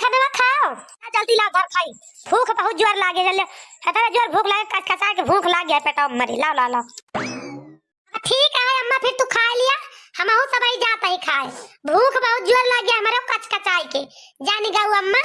खाना खाओ जल्दी ला घर खाई भूख बहुत जोर लागे जल्दी हतारा जोर भूख लागे कच कचा के भूख लाग गया पेट में मरी लाओ ला ला ठीक है अम्मा फिर तू खा लिया हम सब ही जाता ही खाए भूख बहुत जोर लाग गया हमारे कच कचाई के जानी गाऊ अम्मा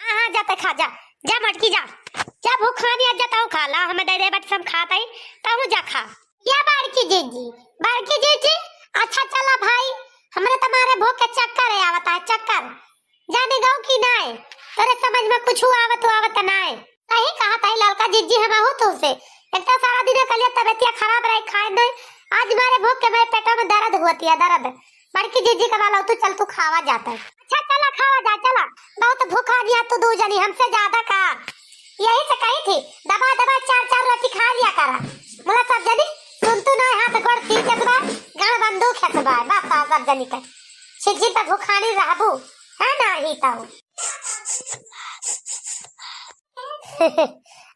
हां जाते खा जा जा मटकी जा जा भूख खानी आ जाता हूं खा ला हमें दे दे बट सब खाता ही ताऊ जा खा या बाड़की जीजी अच्छा चला भाई हमरे तुम्हारे भूख के चक्कर है आवता है चक्कर जाने गाँव की नाय तेरे समझ में कुछ आवत नाय सही कहा ताई ललका जीजी हम हो तो उसे एक तो सारा दिन कलिया तबीयत खराब रही खाए नहीं आज मारे भूख के मेरे पेट में दर्द होती है दर्द बड़की जीजी का वाला तू चल तू खावा जाता है अच्छा चला खावा जा चला बहुत भूखा दिया तू दो जनी हमसे ज्यादा का यही से कही थी दबा दबा चार रोटी खा लिया करा मोला सब जनी सुन तू ना हाथ गोड़ तीन के बाद गाड़ बंदूक है सब बस सब जनी का छिजी पे भूखानी रहबू है ना ही ताऊ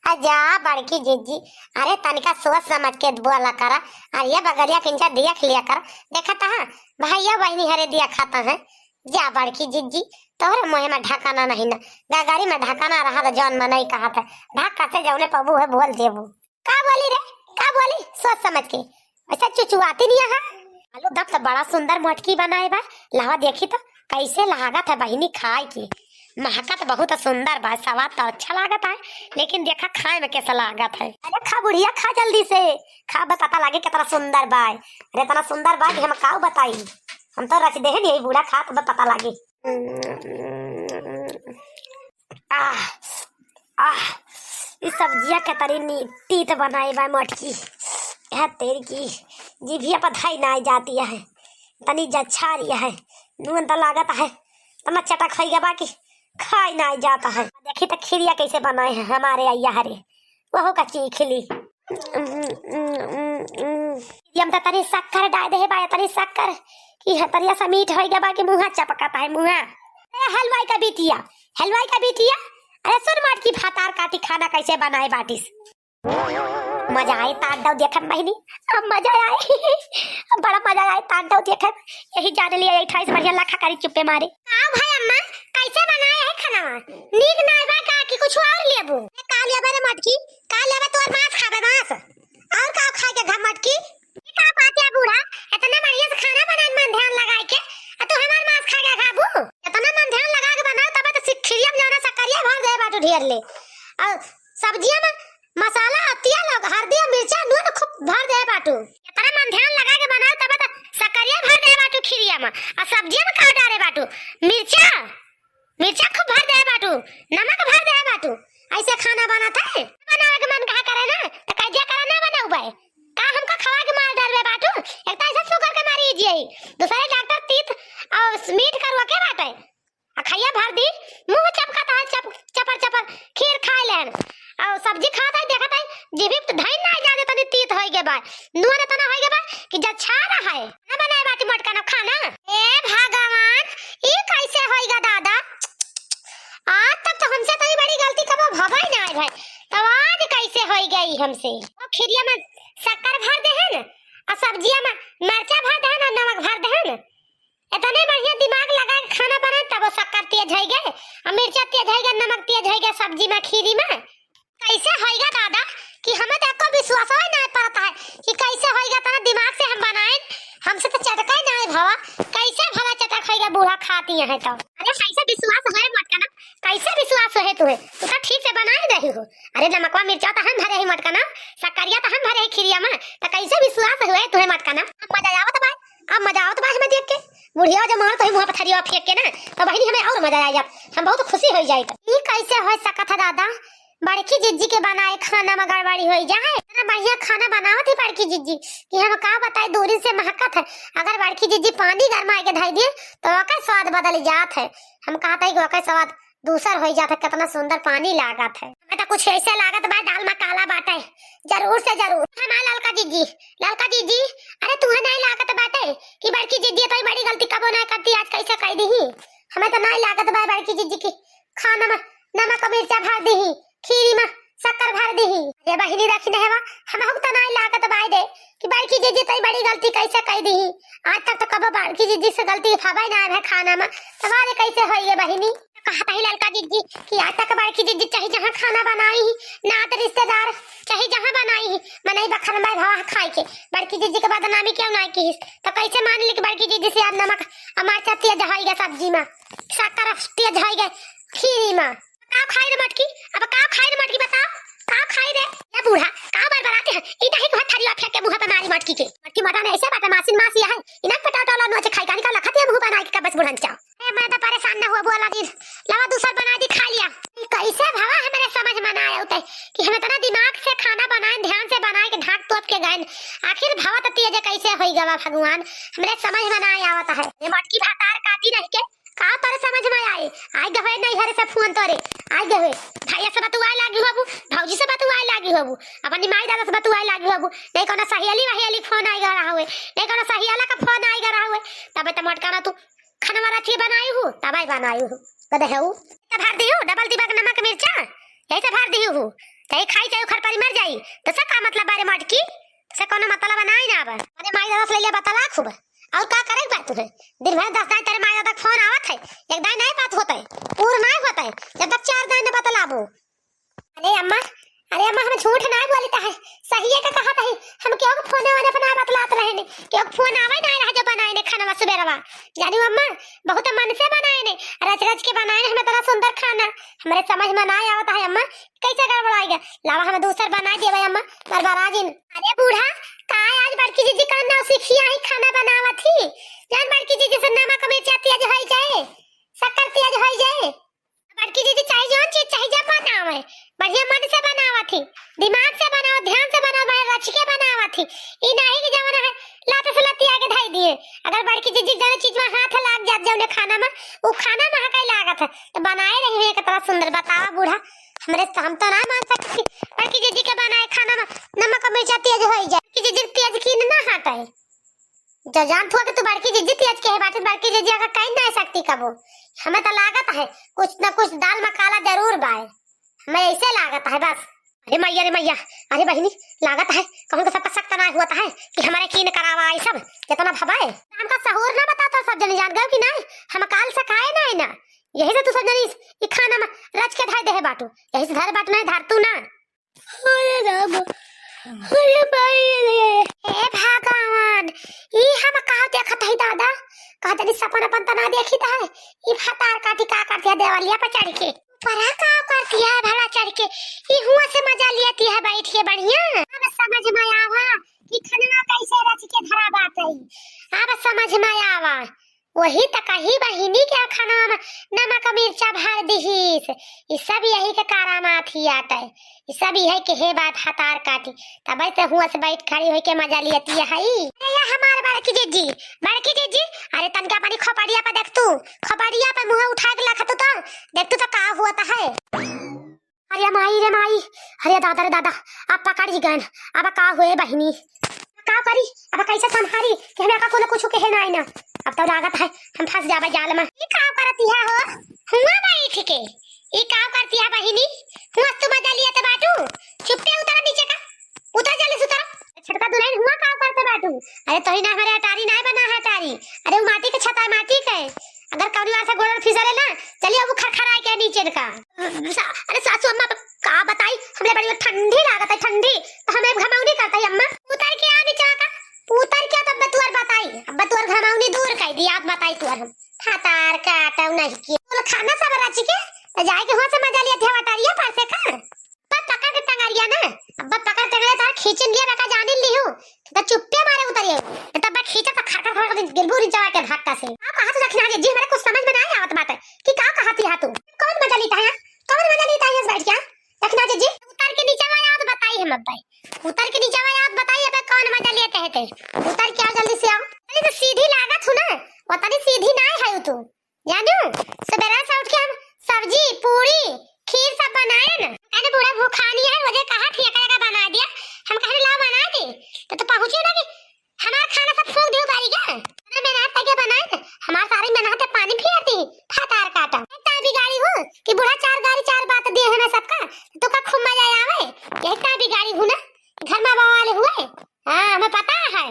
आजा बड़की जीजी अरे तनिका सोच समझ के बोला करा और ये बगरिया किंचा देख लिया कर देखा था भैया बहनी हरे दिया खाता है जा बड़की जीजी तोहरे मुंह में ढकाना नहीं ना गागारी में ढकाना रहा तो जौन में नहीं कहा था ढक कैसे जौने पबू है बोल देबू का बोली सोच समझ के ऐसा चुचुआती नहीं है आलू दब तो बड़ा सुंदर मटकी बनाए बा लावा देखी तो कैसे लागत है बहनी खाए की महका तो बहुत सुंदर बा स्वाद तो अच्छा लागत है लेकिन देखा खाए में कैसा लागत है अरे खा बुढ़िया खा जल्दी से खा बताता लागे कितना सुंदर बा अरे इतना सुंदर बा कि हम काऊ बताई हम तो रच दे नहीं बूढ़ा खा तो पता लागे आह आह इस सब्जियां के तरी तीत बनाई बा मटकी है तेरी की जीभिया पर धाई ना जाती है तनी जच्छा रही है नून तो लागत है तमा चटा खाई बाकी खाई ना जाता है देखी तो खिरिया कैसे बनाए हैं हमारे अय्या हरे वह कच्ची खिली हम तो तनी शक्कर डाल दे बा तनी शक्कर की है तरिया सा मीठ हो गया बाकी मुंह चपकाता है मुंह हलवाई का बिटिया अरे सुन माट की भातार काटी खाना कैसे बनाए बाटिस मजा आए तांडव देखन बहनी अब मजा आए बड़ा मजा आए तांडव देखन यही जान लिया 28 बढ़िया लाखा करी चुप्पे मारे आओ भाई अम्मा कैसे बनाए है खाना नीक ना बा का कि कुछ और लेबू का लेबे रे मटकी का लेबे तोर मांस खाबे मांस और का खाए के घम मटकी का पाते बूढ़ा इतना बढ़िया से खाना बनाए मन ध्यान लगाए के तो हमार मांस खा के खाबू इतना मन ध्यान लगा के बनाओ तब तो सिखरिया में जाना सकरिया भर दे बाटू ढेर ले और सब्जियां में मसाला अतिया लग हल्दी मिर्चा नून खूब भर दे बाटू इतना मन ध्यान लगा के बनाओ तब तो सकरिया भर दे बाटू खिरिया में और सब्जियां में का डाले बाटू मिर्चा खूब भर दे बाटू नमक भर दे बाटू ऐसे खाना बनाता है बनावे के मन कहा करे ना तो कैदिया करे ना बनाऊ भाई का हमको खवा के मार डालबे बाटू एक तो ऐसे शुगर के मारी जिए दूसरे डॉक्टर तीत और मीट करवा के बाटे अखैया भर दी मुंह चपकाता है चपर खीर खाए लेन और सब्जी खाता है देखता है जीभी तो धाई ना जाने तनी तीत होई गे बा नून तना होई गे बा कि जच्छा रहा है ना बनाए बाटी मटका ना खाना ए भगवान ये कैसे होईगा दादा आज तक तो हमसे तो बड़ी गलती कबो भवाई ना है भाई तब आज कैसे होई गई हमसे वो खिरिया में शक्कर भर दे है ना और सब्जियां में मिर्चा भर दे ना नमक भर दे ना इतने बढ़िया दिमाग लगा के खाना बनाए तब शक्कर तेज होई गए और मिर्चा तेज होई गए नमक तेज होई गए सब्जी में खीरी में कैसे होएगा दादा कि हमें तो को विश्वास ही नहीं पड़ता है कि कैसे होएगा तना दिमाग से हम बनाए हमसे तो चटका ही नहीं भवा कैसे भला चटक होएगा बूढ़ा खाती है तो अरे कैसे विश्वास है मत करना कैसे विश्वास है तुम्हें तू तो ठीक से बना ही रही हो अरे नमकवा मिर्चा तो हम भरे ही मत करना शक्करिया तो हम भरे ही खिरिया में तो कैसे विश्वास है तुम्हें मत करना मजा आवत भाई अब मजा आवत भाई हमें देख के बुढ़िया जब मार तो मुंह पर थरिया फेंक के ना तो बहनी हमें और मजा आ जाए हम बहुत खुशी हो जाए ये कैसे हो सकता है दादा बड़की जीजी के बनाए खाना में गड़बड़ी हो जाए इतना बढ़िया खाना बनावत है बड़की जीजी कि हम का बताए दूरी से महकत है अगर बड़की जीजी पानी गरमाए के धई दिए तो ओका स्वाद बदल जात है हम कहता है कि ओका स्वाद दूसर हो जाता है कितना सुंदर पानी लागत है हमें तो कुछ ऐसे लागत बा दाल में काला बाटे जरूर से जरूर हमारा ललका जीजी अरे तुम्हें नहीं लागत बाटे कि बड़की जीजी तो बड़ी गलती कबो नहीं करती आज कैसे कह दी हमें तो नहीं लागत बा बड़की जीजी की खाना में नमक मिर्चा भर दी खीरी में शक्कर भर दी ये बहिनी रखी नहीं हम तो नहीं लागत बाय दे कि बड़की जीजी तो बड़ी गलती कैसे कह दी आज तक तो कब बड़की जीजी से गलती फबे ना है खाना में तुम्हारे कैसे हो ये बहिनी कहा था ललका जीजी कि आज तक बड़की जीजी चाहे जहाँ खाना बनाई नात रिश्तेदार चाहे जहाँ बनाई मनाई बखर में भाव खाए के बड़की जीजी के बदनामी क्यों नहीं की तो कैसे मान ली कि बड़की जीजी से आज नमक अमाचा तेज होएगा सब्जी में शक्कर तेज होएगा खीरी में का खाई रे मटकी अब का खाई रे मटकी बताओ का खाई रे ये बूढ़ा का बार बनाते हैं ई नहीं को थरिया फेंक के मुंह पे मारी मटकी के मटकी मटा ने ऐसे बात मासिन मासी है इना पटाटा ला नो खाई का निकाल खते मुंह बना के बस बुढ़न चा मैं तो परेशान न हुआ बोला दिन लवा दूसरा बना दी खा लिया कैसे भावा हमारे समझ में ना आया उते कि हमें तना दिमाग से खाना बनाए ध्यान से बनाए के ढाक तोप के गए आखिर भावा तो तेज कैसे होई गवा भगवान हमरे समझ में ना आवत है ये मटकी भातार काटी नहीं के का पर समझ में आई गवे नहीं हरे से फोन तोरे आई गवे भैया से बतुआए लागी होबू भौजी से बतुआए लागी होबू अपनी माई दादा से बतुआए लागी होबू नहीं कोनो सहेली वहेली फोन आई गा रहा हुए नहीं कोनो सहेला का फोन आई गा रहा हुए तबे तो मटका ना तू खाना वाला चीज बनाई हूँ तबाई बनाई हूँ कदे है वो भर दी हूँ डबल दिमाग नमक मिर्चा यही से भर दी हूँ कहीं खाई जाए खर पर मर जाई तो सब का मतलब बारे मटकी से कोनो मतलब बनाई ना अब अरे माई दादा से ले बतला खूब और का करे बात तुझे दिन भर 10 दिन तेरे माई दादा फोन आवत है एक दिन नहीं बात होता है पूरा नहीं होता है जब तक 4 दिन बतलाबो अरे अम्मा हम झूठ नहीं बोलता है सही है का कहा है हम क्यों फोन वाले बना बतलात रहे ने क्यों फोन आवे ना रहा जो बनाए ने खाना सुबेरवा जानी अम्मा बहुत मन से बनाए ने रच रच के बनाए हमें तरह सुंदर खाना हमारे समझ में ना आवता है अम्मा कैसे गड़बड़ाएगा लावा हम दूसरा बना देवे अम्मा बरबराजिन अरे बूढ़ा का आज बड़की जीजी करना सीखिया ही खाना बनावा थी जान बड़की जीजी से नमक मिर्च तेज होई जाए शक्कर तेज होई जाए बड़की दीदी चाहिए जौन चीज चाहिए जब बनावे बढ़िया मन से बनावा थी दिमाग से बनाओ ध्यान से बनाओ रच के बनावा थी ई नहीं कि जमाना है लाते से लती आके ढाई दिए अगर बड़की दीदी जने चीज में हाथ लाग जात जौने खाना में वो खाना में हकाई लागत है तो बनाए रही है कितना सुंदर बतावा बूढ़ा हमरे हम तो ना मान सकती बड़की दीदी के बनाए खाना में नमक मिर्च तेज होई जाए कि दीदी तेज की ना हटा है जो जानत हुआ कि तू बड़की जीजी तेज के है बात बड़की जीजी अगर कहीं नहीं सकती कबो हमें तो लागत है कुछ न कुछ दाल में काला जरूर बाय हमें ऐसे लागत है बस अरे मैया अरे बहनी लागत है कहूँ का सबका शक नहीं होता है कि हमारे कीन करावा ये सब कितना भबाए हमका सहूर ना बताता सब जने जान गए कि नहीं हम काल से खाए नहीं ना यही से तू सब जनी ये खाना में रच के धाय दे है बाटू यही से धर बाट नहीं धर तू ना अरे राम अरे भाई हे भगवान ई हम कहा देखत है दादा कहते नहीं सपना पंता ना देखी था ई फतार काटी का करती है देवालिया पर चढ़ के परा का करती है भला चढ़ के ई हुआ से मजा लेती है बैठ के बढ़िया अब समझ में आवा कि खाना कैसे रच के धरा बात है अब समझ में आवा वही तक ही बहिनी के खाना में नमक मिर्चा भर दीहिस ये सब यही के कारामात ही आता है ये सब यही के हे बात हतार काटी तब से हुआ से बैठ खड़ी होई के मजा लेती है ये हमार बड़की जीजी अरे तनका पानी खोपड़िया पे देख तू खोपड़िया पे मुंह उठा के रखत तो देख तू तो का होता है अरे माई अरे दादा अब पकड़ ही गए अब का हुए बहिनी का करी अब कैसे संभारी कि हमें का कोनो कुछ कहे नहीं ना अब तो लागत है हम फंस जाबे जाल में ई का करती है हो हुआ बैठ के ई का करती है बहिनी हुआ तू मजा लिया ते बाटू चुपटे उतर नीचे का उतर जल्दी से उतर छटका दुल्हन हुआ का करते बाटू अरे तोही ना हमारे अटारी नहीं बना है अटारी अरे वो माटी के छता माटी के अगर कौन वार से गोड़ फिसले ना चलिए वो खरखरा के नीचे का अरे सासू अम्मा का बताई हमरे बड़ी ठंडी लागत है ठंडी तो हमें घमाउनी करता है अम्मा उतर के आ नीचे का उतर के तब तुअर बताई अब तुअर घमाउनी दूर कर दी आप बताई तुअर हम खातार काटा नहीं की बोल खाना सब रच के जाए के हो से मजा लिया थे वटारिया पर से का तब पकड़ के टंगारिया ना अब पकड़ टंगले था खींचन लिया बका जाने ली हूं तो चुप्पे मारे उतरिए तब बा खींचा तो खरखर खरखर गिलबुरी जवा के भागता से आप कहां से रखना है जी हमारे कुछ समझ में नहीं आवत बात है कि का कहती है तू कौन मजा लेता है कौन मजा लेता है इस बैठ के रखना जी उतर के नीचे आया तो बताई हम अब भाई उतर के नीचे आया आप बताइए अब कौन मजा लेते हैं ते उतर के आओ जल्दी से आओ अरे तो सीधी लागत हो ना पता नहीं सीधी नहीं है तू जानू सवेरा से उठ के हम सब्जी पूरी खीर सब बनाए ना मैंने बूढ़ा भूखानी है मुझे कहा थी का बना दिया हम कहने लाओ बना दे तो पहुंची ना कि हमारा खाना सब फूंक दियो बारी का मैं मेहनत करके बनाए ना हमारे सारी मेहनत पानी भी आती फतार काटा इतना बिगाड़ी हूं कि बूढ़ा चार गाड़ी चार बात दिए है ना सबका तो का खूब मजा आवे इतना बिगाड़ी हूं ना घर में बवाल हुए हां हमें पता है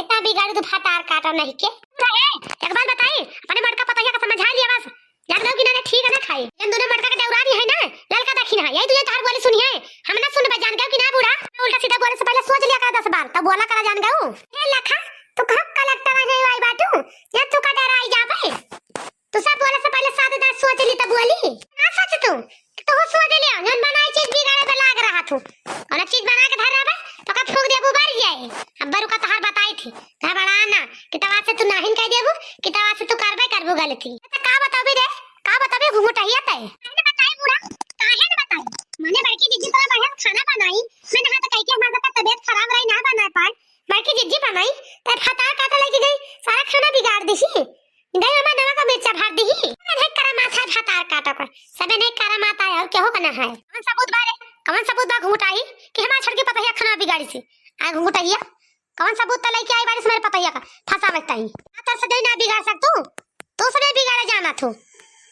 इतना बिगाड़ी तो फतार काटा नहीं के एक बात बताई अपने मर्द का पता है का समझा लिया बस जान गयो कि ना ठीक है ना खाई जन दोनों मटका के दौरानी है ना ललका दखिन है यही तुझे तार बोले सुनी है हम ना सुन बे जान गयो कि ना बूढ़ा उल्टा सीधा बोले से पहले सोच लिया कर 10 बार तब बोला करा जान गयो ए लखा तू कब कलेक्टर आ गई आई बाटू या तू का डर आई जाबे तू सब बोले से पहले 7 10 सोच ली तब बोली ना सच तू सोच लिया जन बनाई चीज बिगाड़े पे लाग रहा तू और चीज बना के धर रहा तो का फूक देबू बार जाए अब बरू का तहार बताई थी घबराना कि तवा से तू नाहिन कह देबू कि तवा से तू करबे करबू गलती तो का बताबे रे का बताबे घुंघटाइया तय मैंने बताई बूढ़ा काहे ने बताई मैंने बड़की जीजी तोरा बढ़िया खाना बनाई मैंने हां तो कह के हमारा का तबीयत खराब रही ना बना पाए बड़की जीजी बनाई ते फटा काटा लेके गई सारा खाना बिगाड़ दी सी गई हमारा नवा का मिर्चा भर दी नहीं करा माथा फटा काटा का सबे नहीं करा माता है और क्या हो करना है कौन सबूत बा घुंघटाई कि हमारा छड़ के पतैया खाना बिगाड़ी सी आ घुंघटाइया कौन सबूत त लेके आई बारिश मेरे पतैया का फंसावे तई तो सदै ना बिगाड़ सकतू तू सदै बिगाड़े जाना तू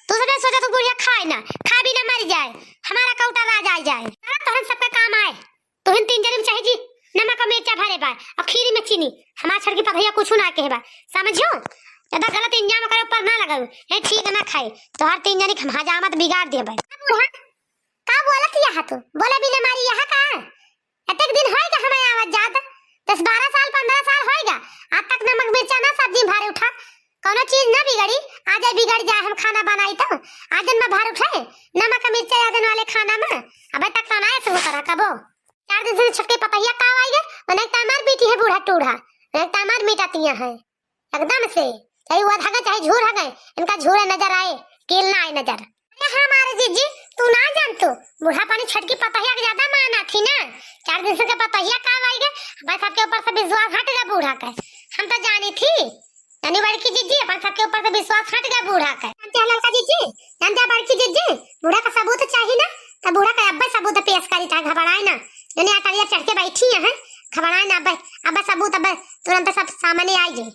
तू सदै सोचा तू बुढ़िया खाए ना खा भी ना मर जाए हमारा कौटा राज आ जाए तो हम सबके काम आए तो हम 3 जन चाहिए जी नमक मिर्चा भरे बा और खीरी में चीनी हमारा छड़ के पतैया कुछ ना कहे बा समझो ज्यादा गलत इंजाम करे ऊपर ना लगाओ है ठीक ना खाए तो हर 3 जनी हजामत बिगाड़ दे बा बूढ़ा का बोलत यहां तो बोले भी ना मारी यहां का एतक दिन होएगा हमें आवाज जात 10 12 साल 15 साल होएगा आज तक नमक मिर्चा ना सब्जी भारे उठा कोनो चीज ना बिगड़ी आज बिगड़ जाए हम खाना बनाई तो आज दिन में भार उठाए नमक मिर्चा आदन वाले खाना में अबे तक तो ना ऐसे होता रहा कबो 4 दिन से छटके पतैया का आई गए और एक तमार बीटी है बूढ़ा टूढ़ा एक तमार मिटातियां है एकदम से चाहे वो धागा चाहे झूर है इनका झूरे नजर आए कील ना आए नजर अरे हमारे जीजी तू ना जान तो बूढ़ा पानी छटकी पतैया के ज्यादा माना थी ना 4 दिन से के पतैया काम आई गए बस सबके ऊपर से विश्वास हट गया बूढ़ा का हम तो जानी थी यानी बड़की जीजी अपन सबके ऊपर से विश्वास हट गया बूढ़ा का जानते हैं लड़का जीजी जानते हैं बड़की जीजी बूढ़ा का सबूत चाहिए ना तो बूढ़ा का अब्बा सबूत पेश करी था घबराए ना यानी अटरिया चढ़ के बैठी है घबराए ना अब्बा सबूत अब्बा तुरंत सब सामने आई जाए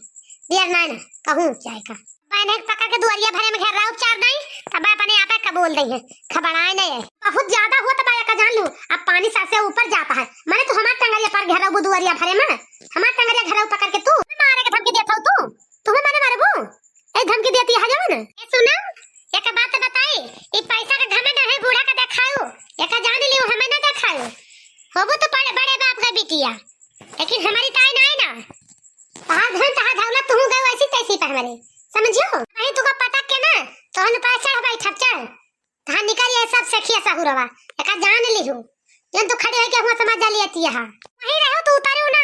देर ना कहूं जाए का मैंने पकड़ के दुआरिया भरे में घेर रहा उपचार नहीं तब अपने आप का बोल रही है खबराए नहीं बहुत ज्यादा हुआ तब का जान लूं अब पानी सर से ऊपर जाता है मैंने तो हमारे टंगरिया पर घेरा वो दुआरिया भरे में हमारे टंगरिया घेरा पकड़ के तू मारे के धमकी देता तू तुम्हें मैंने मारबू ए धमकी देती है जाओ ना ए सुना एक बात बताई ई पैसा का घमंड है बूढ़ा का दिखाओ एक जान लियो हमें ना दिखाओ होबो तो बड़े बड़े बाप का बिटिया लेकिन हमारी ताई नहीं ना तहां धन तहां दौलत तू गए ऐसी तैसी पर हमारे समझियो नहीं तू का पटक के ना तो हम पैसा है भाई ठप चल तहां निकल ये सब सखिया साहुरवा एक जान लिहु जन तू खड़े है के हुआ समझ जा लियती है वही रहो तू उतारो ना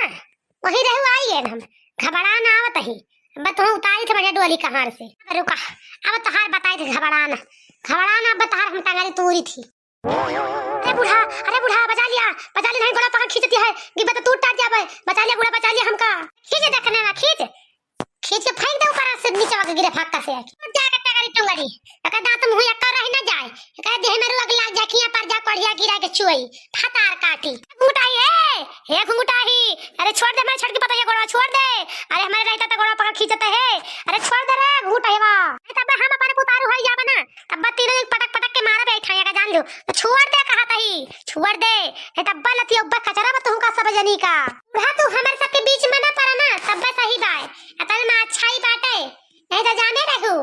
वही रहो आई है हम घबरा ना आवत ही अब तो उतारी थे बड़े डोली कहां से रुका अब तहार बताई थे घबराना अब तहार हम टंगारी तूरी थी अरे बूढ़ा बचा लिया नहीं घोड़ा पकड़ खींचती है गिब्बत टूट टाट जावे बचा लिया हमका खींच देखने ना खींच के फेंक दे ऊपर से नीचे वाके गिरे फाका से जाके टंगारी टंगारी एका दांत मुंह एक रह ना जाए एका देह में रुक लाग जा किया पर जा कड़िया गिरा के चुई फतार काटी घुंघटाई हे घुंघटाई अरे छोड़ दे मैं छड़ के पता ये घोड़ा छोड़ दे अरे हमारे रहता तो घोड़ा पकड़ खींचते है अरे छोड़ दे रे घुंघटाईवा तब हम अपने पुतारू होई जाबे ना तब तीनों पटक के मारा बैठाया का जान लो तो छोड़ दे कहा तही छोड़ दे हे तब लती उब्बा कचरा बतहू का सब जनी का बुढ़ा तू हमारे सबके बीच में ना पड़ा ना तब सही बात अतल में अच्छाई बाटे नहीं तो जाने रहू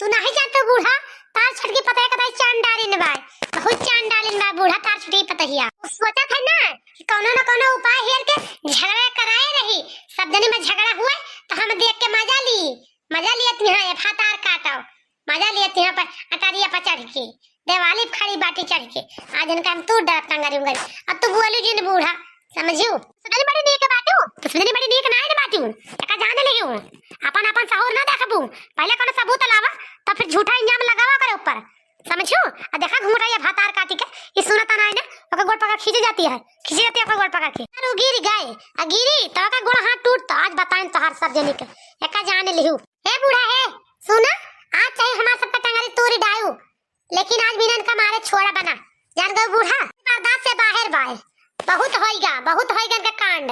तू नहीं जानतो बूढ़ा तार छटकी पतैया का चांडालिन बा बहुत चांडालिन बा बूढ़ा तार छटकी पतैया सोचा था ना कि कोनो न कोनो उपाय हेर के झगड़ा कराए रही सब जने में झगड़ा हुए तो हम देख के मजा लिए यहाँ फतार काटो मजा लिए यहाँ पर अटारिया पर चढ़ के देवाली खड़ी बाटी चढ़ के आज इनका हम तू डर टंगरी उंगरी अब तू बोलू जिन बूढ़ा समझियो सुननी बड़ी नीक बाटू तो सुननी बड़ी नीक ना है बाटू एका जाने लगी हूं अपन साहूर ना देखबू पहले कोनो सबूत लावा तो फिर झूठा इल्जाम लगावा करे ऊपर समझियो आ देखा घुंघटाइया भातार काटी के ये सुनता ना है ना ओका गोड़ पकड़ खींच जाती है ओका गोड़ पकड़ के अरे गिर गए आ गिरी तो ओका गोड़ हाथ टूट तो आज बताएं तो हर सब जने के एका जाने लिहू हे बूढ़ा है सुना आज चाहे हमार सब टंगरी तोरी डायू लेकिन आज बिना इनका मारे छोड़ा बना जान गए बूढ़ा बर्दाश्त से बाहर बाए बहुत होएगा इनका कांड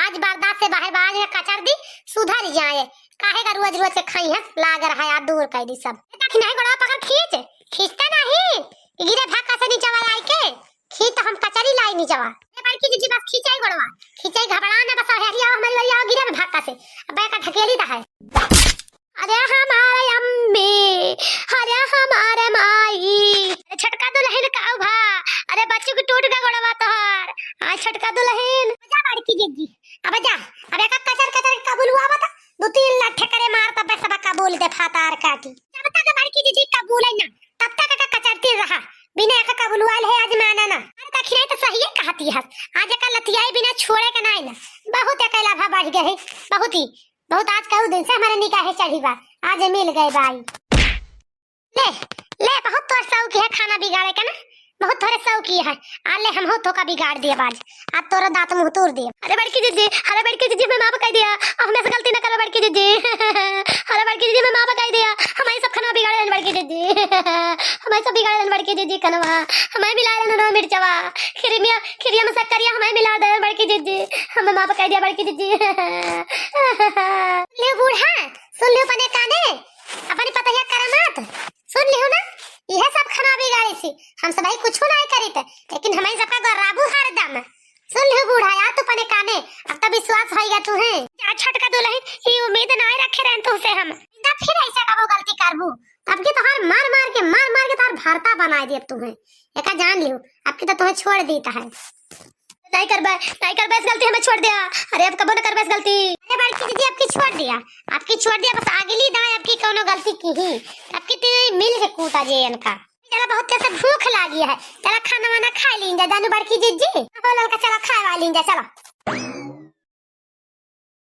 आज बर्दाश्त से बाहर बाज में कचर दी सुधर जाए काहे का रोज से खाई है लाग रहा है दूर कर दी सब देखी नहीं गोड़ा पकड़ खींचता नहीं गिरे भाग से नीचे वाला आई के खींच तो हम कचरी लाई नीचे वा ए भाई की जी बस खींचाई गोड़वा खींचाई घबरा ना बस हरिया हमारी वाली गिरे में भाग से अब का ढकेली दा है अरे हमारे अम्मी, अरे हमारे माई, अरे छटका दुल्हन काऊ भा, अरे बच्चों की टूट गया गोड़वा तोहर, आ छटका दुल्हन जा बड़की जीजी, अब जा, अबे का कचर कचर कबूल हुआ बता, दो तीन लट्ठे करे मार तब सब कबूल दे फातार काटी, जब तक बड़की जीजी कबूल है ना, तब तक का कचरती रहा, बिना का कबूल हुआ है आज माना ना, अरे दखिनाई तो सही है कहती है, आज का लतियाई बिना छोड़े के नहीं ना, बहुत अकेला भा बढ़ गए है, बहुत आज कहूँ दिन से हमारे निकाह चढ़ी बा, आज मिल गए भाई। ले ले बहुत तोर शौक है खाना बिगाड़े का ना, बहुत थोड़े शौक है, आज ले हम हो तो का बिगाड़ दिया बाज, आज तोरा दांत मुंह तोड़ दिया। अरे बड़की जीजी, अरे बड़की जीजी मैं माफ कर दिया, हमें से गलती न करो बड़की जीजी, अरे बड़की जीजी मैं माफ कर दिया, हमारे सब खाना बिगाड़े बड़की जीजी, हमारे सब बिगाड़े बड़की जीजी कनवा, हमें मिला देना मिर्चवा, खिरिया में शक्करिया हमें मिला दे बड़की जीजी, हमें माफ कर दिया बड़की जीजी। ले बूढ़ा सुन लियो पने काने, अपनी पता है करामात सुन लियो ना, यह सब खाना बिगाड़ी सी, हम सब भाई कुछ नहीं करी थे, लेकिन हमारी सबका गराबू हर दम सुन लियो बूढ़ा यार तू पने काने, अब तो विश्वास होएगा तू है जा छटका दुल्हन, ये उम्मीद नहीं रखे रहन तू से हम, इंदा फिर ऐसा कबो गलती करबू, तब की तो हर मार के तार भारता बना दिए तुम्हें, एका जान लियो, अब की तो तुम्हें छोड़ देता है, नहीं कर बस गलती हमें छोड़ दिया, अरे अब कबो न कर बस गलती, अरे बड़की दीदी आपकी छोड़ दिया बस अगली दाएं आपकी कोनो गलती की ही, आपकी तीन मिल के कूटा जे इनका, चला बहुत कैसे भूख लगी है, चला खाना वाना खा लीजिए जानू बड़की दीदी, लड़का चला खा लीजिए चलो।